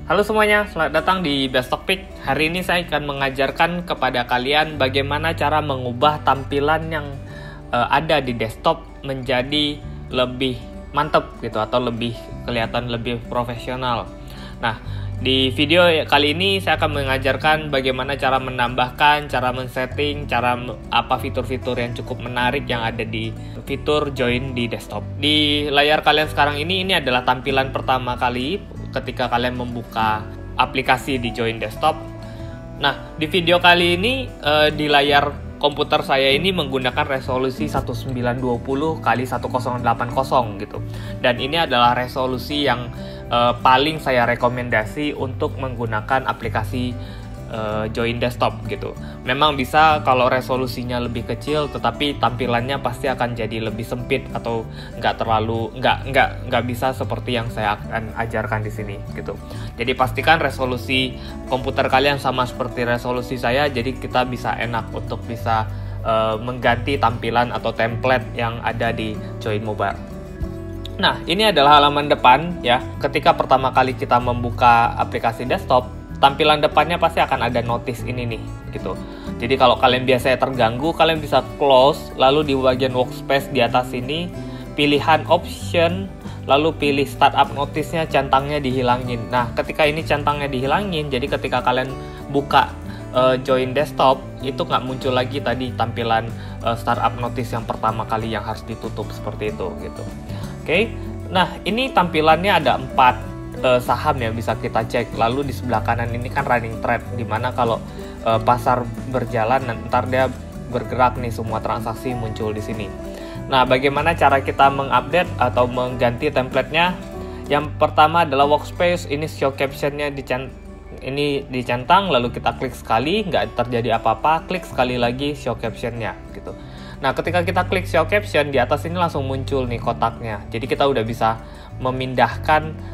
Halo semuanya, selamat datang di Best Topic. Hari ini saya akan mengajarkan kepada kalian bagaimana cara mengubah tampilan yang ada di desktop menjadi lebih mantap gitu, atau lebih kelihatan lebih profesional. Nah, di video kali ini saya akan mengajarkan bagaimana cara menambahkan, cara men-setting, apa fitur-fitur yang cukup menarik yang ada di fitur join di desktop. Di layar kalian sekarang ini adalah tampilan pertama kali ketika kalian membuka aplikasi di join desktop. Nah, di video kali ini di layar komputer saya ini menggunakan resolusi 1920 x 1080 gitu. Dan ini adalah resolusi yang paling saya rekomendasi untuk menggunakan aplikasi join desktop gitu. Memang bisa kalau resolusinya lebih kecil, tetapi tampilannya pasti akan jadi lebih sempit atau nggak bisa seperti yang saya akan ajarkan di sini gitu. Jadi pastikan resolusi komputer kalian sama seperti resolusi saya, jadi kita bisa enak untuk bisa mengganti tampilan atau template yang ada di join mobile. Nah, ini adalah halaman depan ya. Ketika pertama kali kita membuka aplikasi desktop, tampilan depannya pasti akan ada notice ini nih gitu. Jadi kalau kalian biasanya terganggu, kalian bisa close, lalu di bagian workspace di atas ini pilihan option, lalu pilih startup notice-nya, centangnya dihilangin. Nah, ketika ini centangnya dihilangin, jadi ketika kalian buka join desktop itu nggak muncul lagi tadi tampilan startup notice yang pertama kali yang harus ditutup seperti itu gitu. Oke. Nah, ini tampilannya ada 4 saham yang bisa kita cek. Lalu di sebelah kanan ini kan running trade, dimana kalau pasar berjalan ntar dia bergerak nih, semua transaksi muncul di sini. Nah, bagaimana cara kita mengupdate atau mengganti template-nya? Yang pertama adalah workspace, ini show caption-nya ini dicentang, lalu kita klik sekali, nggak terjadi apa-apa, klik sekali lagi show caption-nya gitu. Nah, ketika kita klik show caption, di atas ini langsung muncul nih kotaknya. Jadi kita udah bisa memindahkan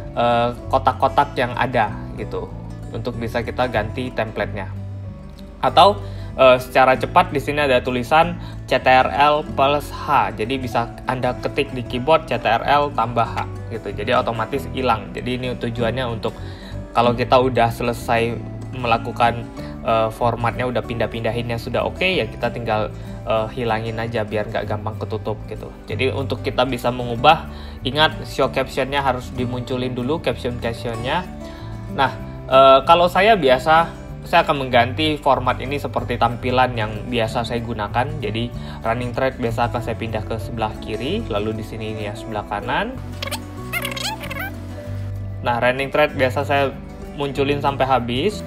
kotak-kotak yang ada gitu untuk bisa kita ganti template-nya. Atau secara cepat di sini ada tulisan CTRL plus H. Jadi bisa Anda ketik di keyboard CTRL tambah H gitu. Jadi otomatis hilang. Jadi ini tujuannya untuk kalau kita udah selesai melakukan formatnya, udah pindah-pindahinnya sudah oke, ya kita tinggal hilangin aja biar nggak gampang ketutup gitu. Jadi untuk kita bisa mengubah, ingat show captionnya harus dimunculin dulu, captionnya. Nah, kalau saya akan mengganti format ini seperti tampilan yang biasa saya gunakan. Jadi running trade biasa akan saya pindah ke sebelah kiri, lalu di sini ini ya sebelah kanan. Nah, running trade biasa saya munculin sampai habis.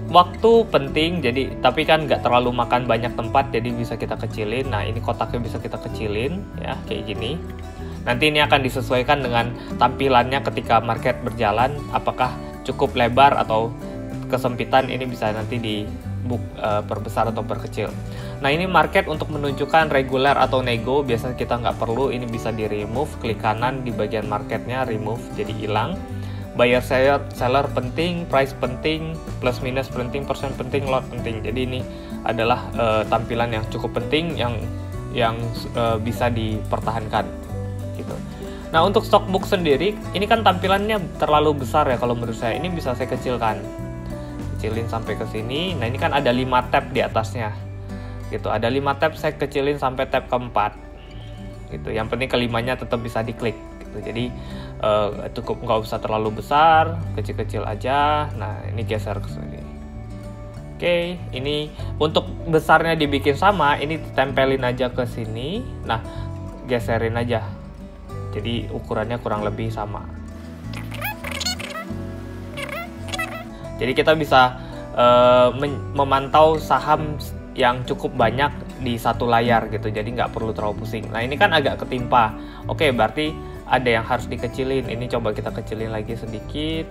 Waktu penting, tapi kan nggak terlalu makan banyak tempat, jadi bisa kita kecilin. Nah, ini kotaknya bisa kita kecilin ya, kayak gini. Nanti ini akan disesuaikan dengan tampilannya ketika market berjalan, apakah cukup lebar atau kesempitan, ini bisa nanti perbesar atau perkecil. Nah, ini market untuk menunjukkan reguler atau nego, biasa kita nggak perlu, ini bisa di remove, klik kanan di bagian marketnya, remove, jadi hilang. Buyer seller penting, price penting, plus minus penting, persen penting, lot penting. Jadi ini adalah tampilan yang cukup penting yang bisa dipertahankan gitu. Nah, untuk stockbook sendiri ini kan tampilannya terlalu besar ya kalau menurut saya. Ini bisa saya kecilin sampai ke sini. Nah, ini kan ada 5 tab di atasnya gitu. Ada 5 tab, saya kecilin sampai tab keempat gitu. Yang penting kelimanya tetap bisa diklik gitu. Jadi cukup nggak usah terlalu besar, kecil-kecil aja. Nah, ini geser ke sini. Oke, ini untuk besarnya dibikin sama, ini tempelin aja ke sini. Nah, geserin aja. Jadi ukurannya kurang lebih sama. Jadi kita bisa memantau saham yang cukup banyak di satu layar gitu. Jadi nggak perlu terlalu pusing. Nah, ini kan agak ketimpa. Oke, berarti ada yang harus dikecilin. Ini coba kita kecilin lagi sedikit.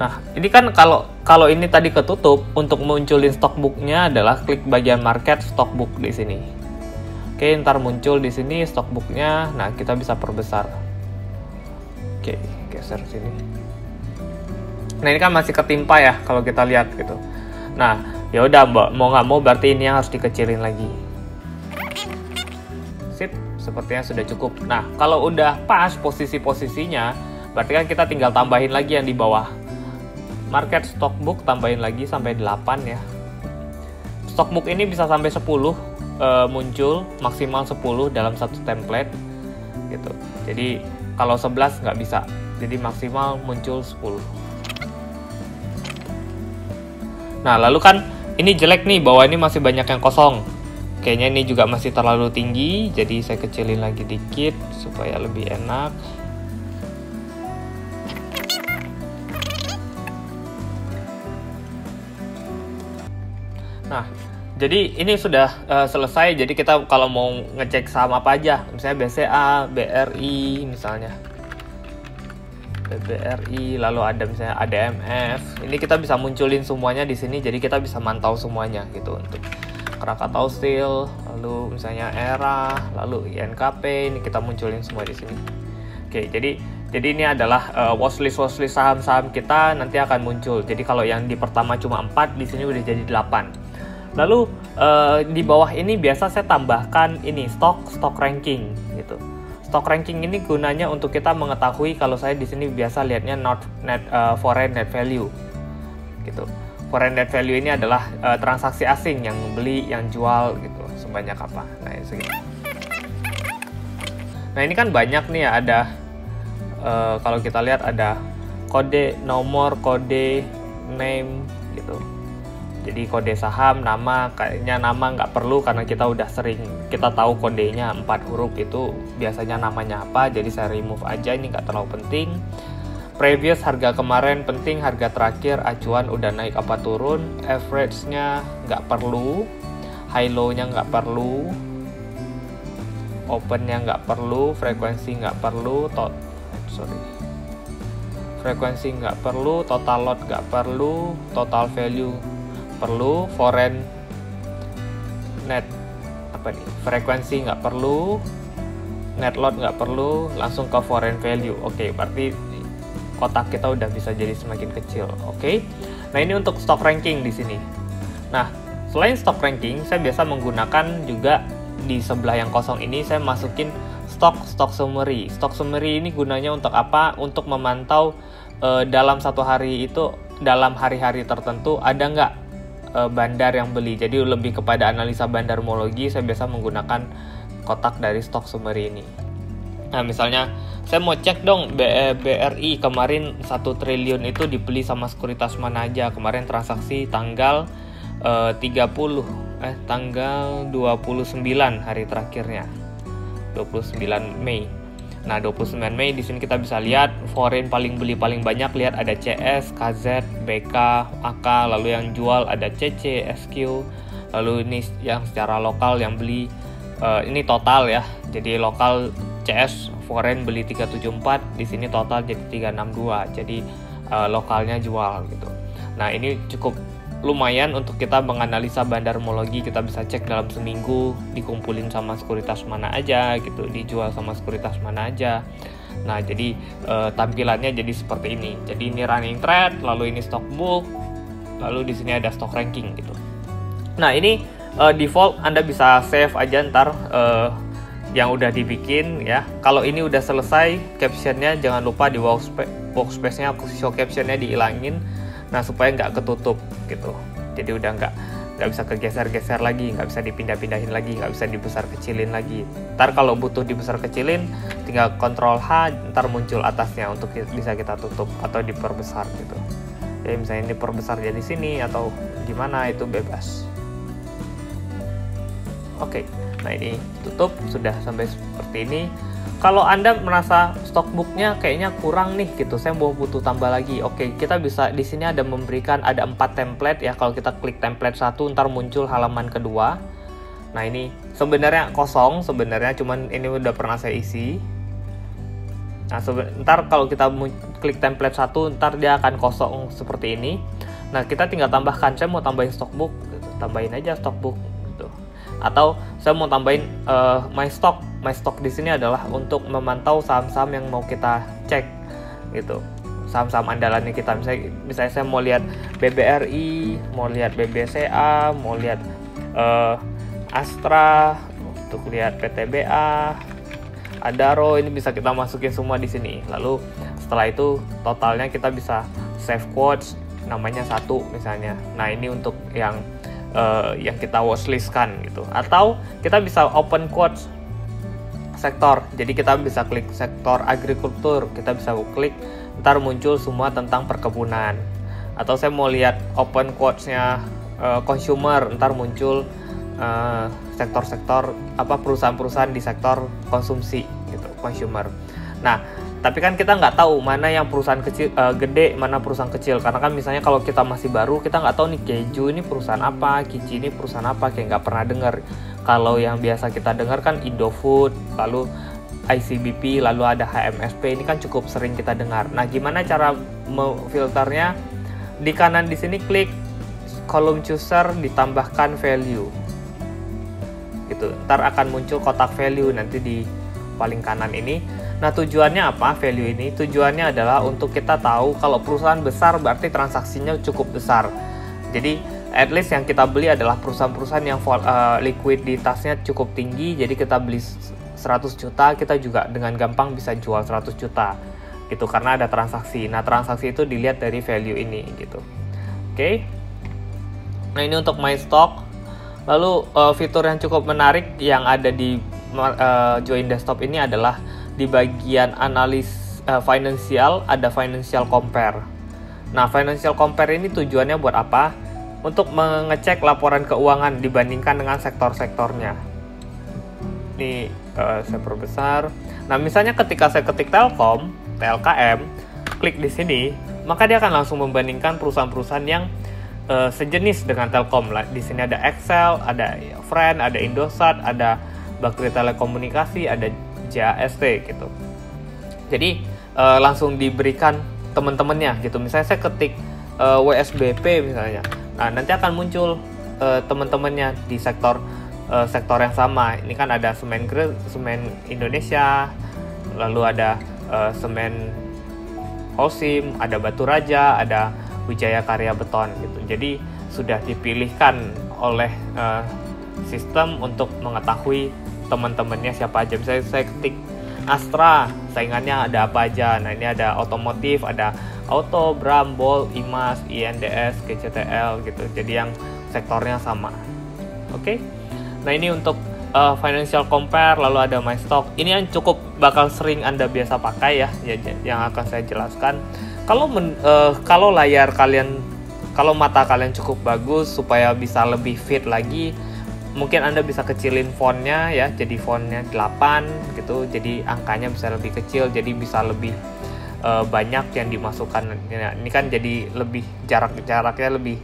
Nah, ini kan kalau ini tadi ketutup, untuk munculin stockbooknya adalah klik bagian market stockbook di sini. Oke, ntar muncul di sini stockbooknya. Nah, kita bisa perbesar. Oke, geser sini. Nah, ini kan masih ketimpa ya kalau kita lihat gitu. Nah, ya udah mau nggak mau berarti ini yang harus dikecilin lagi. sip, sepertinya sudah cukup. Nah, kalau udah pas posisi-posisinya, berarti kan kita tinggal tambahin lagi yang di bawah. Market stock book tambahin lagi sampai 8 ya. Stock book ini bisa sampai 10 muncul, maksimal 10 dalam satu template gitu. Jadi kalau 11 nggak bisa, jadi maksimal muncul 10. Nah, lalu kan ini jelek nih, bawah ini masih banyak yang kosong. Kayaknya ini juga masih terlalu tinggi, jadi saya kecilin lagi dikit supaya lebih enak. Nah, jadi ini sudah selesai. Jadi kita kalau mau ngecek saham apa aja, misalnya BCA, BRI misalnya. BRI, lalu ada misalnya ADMF. Ini kita bisa munculin semuanya di sini, jadi kita bisa mantau semuanya gitu. Untuk Krakatau Steel, lalu misalnya ERA, lalu INKP, ini kita munculin semua di sini. Oke, jadi ini adalah watchlist saham-saham kita nanti akan muncul. Jadi kalau yang di pertama cuma 4, di sini udah jadi 8. Lalu di bawah ini biasa saya tambahkan ini stock ranking gitu. Stock ranking ini gunanya untuk kita mengetahui, kalau saya di sini biasa lihatnya foreign net value gitu. Foreign net value ini adalah transaksi asing yang beli, yang jual gitu, sebanyak apa. Nah, ini segitu. Nah, ini kan banyak nih ya, ada kalau kita lihat ada kode, nomor, kode, name gitu. Jadi kode saham, nama, kayaknya nama nggak perlu karena kita udah sering, kita tahu kodenya 4 huruf itu biasanya namanya apa, jadi saya remove aja, ini nggak terlalu penting. Previous, harga kemarin penting, harga terakhir, acuan udah naik apa turun, average-nya nggak perlu, high low-nya nggak perlu, open-nya nggak perlu, frekuensi nggak perlu, frekuensi nggak perlu, total lot nggak perlu, total value perlu, foreign net frekuensi nggak perlu, net lot nggak perlu, langsung ke foreign value. Oke, berarti kotak kita udah bisa jadi semakin kecil. Oke. Nah, ini untuk stock ranking di sini. Nah, selain stock ranking, saya biasa menggunakan juga di sebelah yang kosong ini saya masukin stock summary. Stock summary ini gunanya untuk apa? Untuk memantau dalam satu hari itu, dalam hari-hari tertentu ada nggak bandar yang beli. Jadi lebih kepada analisa bandarmologi, saya biasa menggunakan kotak dari stock summary ini. Nah, misalnya saya mau cek dong BRI kemarin 1 triliun itu dibeli sama sekuritas mana aja. Kemarin transaksi tanggal tanggal 29 hari terakhirnya. 29 Mei. Nah, 29 Mei di sini kita bisa lihat foreign paling beli paling banyak, lihat ada CS, KZ, BK, AK, lalu yang jual ada CC, SQ. Lalu ini yang secara lokal yang beli ini total ya. Jadi lokal CS foreign beli 374, di sini total jadi 362. Jadi lokalnya jual gitu. Nah, ini cukup lumayan untuk kita menganalisa bandarmologi. Kita bisa cek dalam seminggu dikumpulin sama sekuritas mana aja gitu, dijual sama sekuritas mana aja. Nah, jadi tampilannya jadi seperti ini. Jadi ini running trade, lalu ini stock book, lalu di sini ada stock ranking gitu. Nah, ini default Anda bisa save aja ntar yang udah dibikin ya. Kalau ini udah selesai, captionnya jangan lupa di workspace-nya show captionnya dihilangin. Nah, supaya nggak ketutup gitu. Jadi udah nggak bisa kegeser-geser lagi, nggak bisa dipindah-pindahin lagi, nggak bisa dibesar kecilin lagi. Ntar kalau butuh dibesar kecilin, tinggal Ctrl H, ntar muncul atasnya untuk bisa kita tutup atau diperbesar gitu. Jadi misalnya ini perbesar jadi sini atau gimana, itu bebas. Oke, nah ini tutup, sudah sampai seperti ini. Kalau Anda merasa stockbooknya kayaknya kurang nih gitu, saya mau butuh tambah lagi. Oke, kita bisa di sini ada memberikan ada 4 template ya. Kalau kita klik template 1, ntar muncul halaman kedua. Nah, ini sebenarnya kosong sebenarnya, cuman ini udah pernah saya isi. Nah, ntar kalau kita klik template 1, ntar dia akan kosong seperti ini. Nah, kita tinggal tambahkan, saya mau tambahin stockbook, gitu. Tambahin aja stockbook gitu. Atau saya mau tambahin my stock di sini adalah untuk memantau saham-saham yang mau kita cek gitu, saham-saham andalannya kita. Misalnya saya mau lihat BBRI, mau lihat BBCA, mau lihat Astra, untuk lihat PTBA, Adaro, ini bisa kita masukin semua di sini. Lalu setelah itu totalnya kita bisa save quotes, namanya 1 misalnya. Nah ini untuk yang kita watchlistkan gitu. Atau kita bisa open quotes sektor. Jadi kita bisa klik sektor agrikultur, kita bisa klik, ntar muncul semua tentang perkebunan. Atau saya mau lihat open quotes-nya consumer, ntar muncul sektor-sektor perusahaan-perusahaan di sektor konsumsi gitu, consumer. Nah, tapi kan kita nggak tahu mana yang perusahaan kecil gede, mana perusahaan kecil, karena kan misalnya kalau kita masih baru, kita nggak tahu nih keju ini perusahaan apa, Kici ini perusahaan apa, kayak nggak pernah dengar. Kalau yang biasa kita dengar kan Indofood, lalu ICBP, lalu ada HMSP, ini kan cukup sering kita dengar. Nah, gimana cara memfilternya? Di kanan di sini klik column chooser, ditambahkan value gitu. Ntar akan muncul kotak value nanti di paling kanan ini. Nah, tujuannya apa value ini? Tujuannya adalah untuk kita tahu kalau perusahaan besar berarti transaksinya cukup besar. Jadi at least yang kita beli adalah perusahaan-perusahaan yang likuiditasnya cukup tinggi. Jadi kita beli 100 juta, kita juga dengan gampang bisa jual 100 juta gitu, karena ada transaksi. Nah, transaksi itu dilihat dari value ini gitu. Oke. Nah, ini untuk my stock. Lalu fitur yang cukup menarik yang ada di Join Desktop ini adalah di bagian analis financial, ada financial compare. Nah, financial compare ini tujuannya buat apa? Untuk mengecek laporan keuangan dibandingkan dengan sektor-sektornya. Ini saya perbesar. Nah, misalnya ketika saya ketik Telkom, TLKM, klik di sini, maka dia akan langsung membandingkan perusahaan-perusahaan yang sejenis dengan Telkom. Di sini ada Excel, ada Friend, ada Indosat, ada Bakri Telekomunikasi, ada JAST gitu. Jadi langsung diberikan teman-temannya gitu. Misalnya saya ketik WSBP misalnya. Nah, nanti akan muncul teman-temannya di sektor yang sama. Ini kan ada Semen Indonesia, lalu ada Semen Holcim, ada Batu Raja, ada Wijaya Karya Beton gitu. Jadi sudah dipilihkan oleh sistem untuk mengetahui teman-temannya siapa aja. Misalnya saya ketik Astra, saingannya ada apa aja. Nah, ini ada otomotif, ada Auto, Bram, Bol, IMAS, INDS, GCTL gitu. Jadi yang sektornya sama. Oke. Nah, ini untuk financial compare, lalu ada my stock. Ini yang cukup bakal sering Anda biasa pakai ya, yang akan saya jelaskan. Kalau layar kalian, kalau mata kalian cukup bagus supaya bisa lebih fit lagi, mungkin Anda bisa kecilin fontnya ya, jadi fontnya 8 gitu, jadi angkanya bisa lebih kecil, jadi bisa lebih banyak yang dimasukkan. Ini kan jadi lebih jaraknya lebih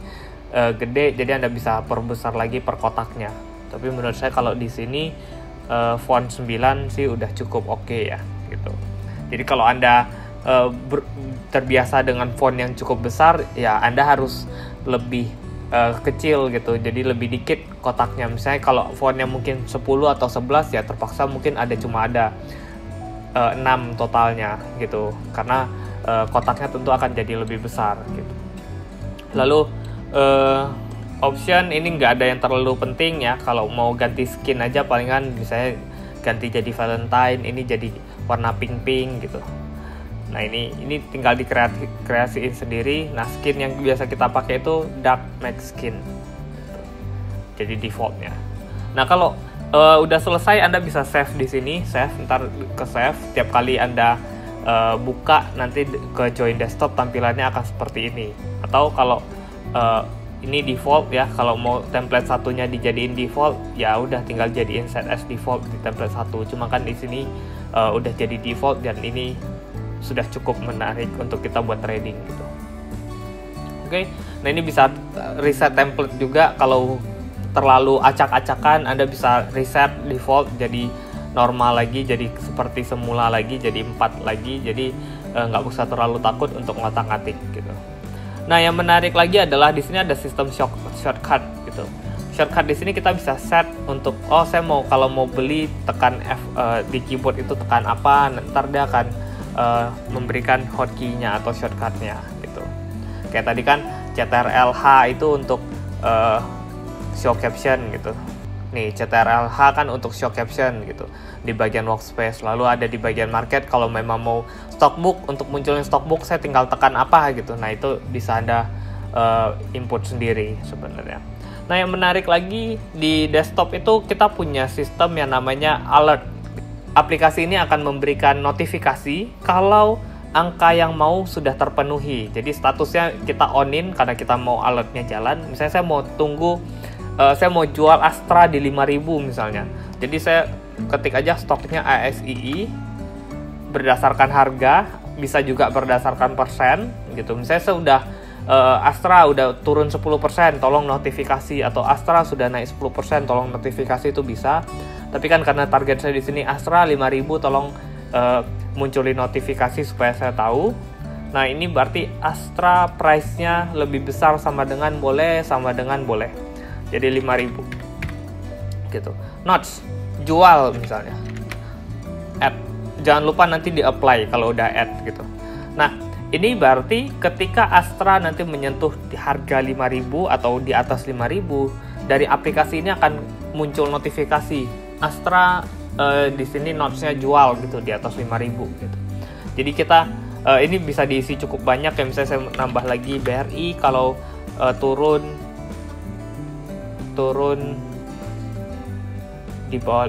gede, jadi Anda bisa perbesar lagi per kotaknya. Tapi menurut saya kalau di sini font 9 sih udah cukup oke ya gitu. Jadi kalau Anda terbiasa dengan font yang cukup besar, ya Anda harus lebih kecil gitu, jadi lebih dikit kotaknya. Misalnya kalau fontnya mungkin 10 atau 11 ya terpaksa mungkin cuma ada 6 totalnya gitu, karena kotaknya tentu akan jadi lebih besar gitu. Lalu option ini nggak ada yang terlalu penting ya, kalau mau ganti skin aja palingan misalnya ganti jadi Valentine, ini jadi warna pink gitu. Nah, ini tinggal dikreasiin sendiri. Nah, skin yang biasa kita pakai itu dark matte skin. Jadi defaultnya. Nah, kalau udah selesai Anda bisa save di sini, ntar ke save. Tiap kali Anda buka nanti ke Join Desktop tampilannya akan seperti ini. Atau kalau ini default ya, kalau mau template satunya dijadiin default, ya udah tinggal jadiin set as default di template satu. Cuma kan di sini udah jadi default dan ini sudah cukup menarik untuk kita buat trading gitu. Oke. Nah, ini bisa reset template juga. Kalau terlalu acak-acakan, Anda bisa reset default jadi normal lagi, jadi seperti semula lagi, jadi 4 lagi. Jadi nggak usah terlalu takut untuk ngotak-ngatik gitu. Nah, yang menarik lagi adalah di sini ada sistem shortcut gitu. Shortcut di sini kita bisa set untuk saya kalau mau beli tekan F di keyboard itu tekan apa, ntar dia akan memberikan hotkey-nya atau shortcut-nya gitu. Kayak tadi kan CTRL-H itu untuk show caption gitu. Nih CTRL-H kan untuk show caption gitu di bagian workspace. Lalu ada di bagian market, kalau memang mau stockbook, untuk munculin stockbook saya tinggal tekan apa gitu. Nah itu bisa Anda input sendiri sebenarnya. Nah yang menarik lagi di desktop itu kita punya sistem yang namanya alert. Aplikasi ini akan memberikan notifikasi kalau angka yang mau sudah terpenuhi. Jadi statusnya kita onin karena kita mau alertnya jalan. Misalnya saya mau tunggu, saya mau jual Astra di 5.000 misalnya. Jadi saya ketik aja stoknya ASII berdasarkan harga, bisa juga berdasarkan persen gitu. Misalnya saya udah Astra udah turun 10%, tolong notifikasi, atau Astra sudah naik 10%, tolong notifikasi, itu bisa. Tapi kan karena target saya di sini Astra 5.000, tolong munculin notifikasi supaya saya tahu. Nah ini berarti Astra price-nya lebih besar sama dengan boleh, sama dengan boleh. Jadi 5.000 gitu. Notes, jual misalnya, add. Jangan lupa nanti di apply kalau udah add gitu. Nah ini berarti ketika Astra nanti menyentuh di harga 5.000 atau di atas 5.000, dari aplikasi ini akan muncul notifikasi Astra di sini notesnya jual gitu di atas 5.000 gitu. Jadi kita ini bisa diisi cukup banyak ya. Misalnya saya nambah lagi BRI, kalau turun di bawah,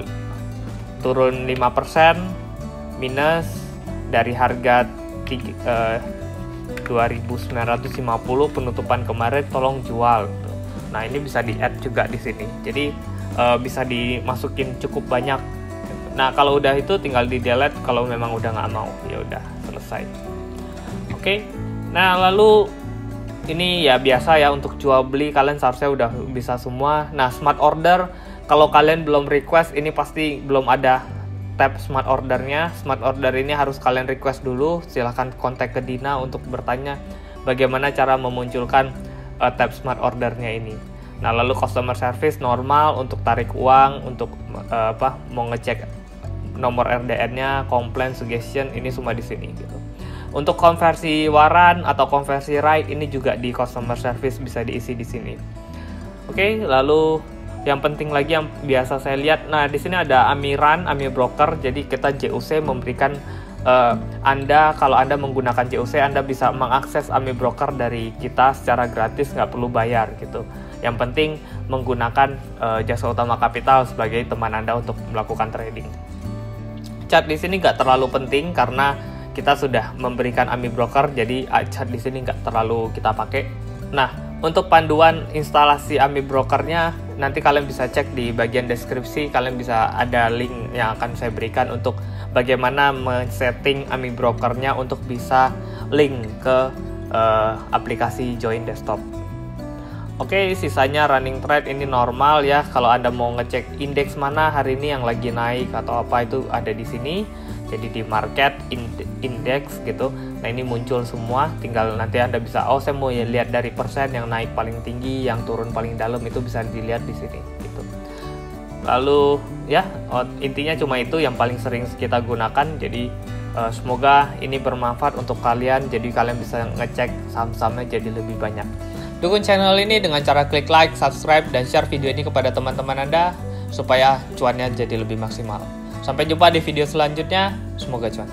turun 5% minus dari harga 2.950 penutupan kemarin, tolong jual gitu. Nah ini bisa di add juga di sini. Jadi bisa dimasukin cukup banyak. Nah kalau udah itu tinggal di delete kalau memang udah nggak mau, ya udah selesai. Oke. Nah lalu ini ya biasa ya, untuk jual beli kalian seharusnya udah bisa semua. Nah smart order, kalau kalian belum request, ini pasti belum ada tab smart ordernya. Smart order ini harus kalian request dulu. Silahkan kontak ke Dina untuk bertanya bagaimana cara memunculkan tab smart ordernya ini. Nah lalu customer service normal untuk tarik uang, untuk mau ngecek nomor RDN-nya, komplain, suggestion, ini semua di sini gitu. Untuk konversi waran atau konversi right, ini juga di customer service bisa diisi di sini. Oke, lalu yang penting lagi yang biasa saya lihat, nah di sini ada AMI broker. Jadi kita JUC memberikan Anda, kalau Anda menggunakan JUC, Anda bisa mengakses AMI broker dari kita secara gratis, nggak perlu bayar gitu. Yang penting menggunakan Jasa Utama Capital sebagai teman Anda untuk melakukan trading. Chat di sini nggak terlalu penting karena kita sudah memberikan AMI broker, jadi chat di sini nggak terlalu kita pakai. Nah, untuk panduan instalasi AMI brokernya nanti kalian bisa cek di bagian deskripsi. Kalian bisa ada link yang akan saya berikan untuk bagaimana men-setting AMI brokernya untuk bisa link ke aplikasi Join Desktop. Oke, sisanya running trade ini normal ya. Kalau Anda mau ngecek indeks mana hari ini yang lagi naik atau apa, itu ada di sini. Jadi di market index gitu. Nah ini muncul semua. Tinggal nanti Anda bisa, oh saya mau lihat dari persen yang naik paling tinggi, yang turun paling dalam, itu bisa dilihat di sini gitu. Lalu ya intinya cuma itu yang paling sering kita gunakan. Jadi semoga ini bermanfaat untuk kalian. Jadi kalian bisa ngecek saham-sahamnya jadi lebih banyak. Dukung channel ini dengan cara klik like, subscribe, dan share video ini kepada teman-teman Anda supaya cuannya jadi lebih maksimal. Sampai jumpa di video selanjutnya. Semoga cuan.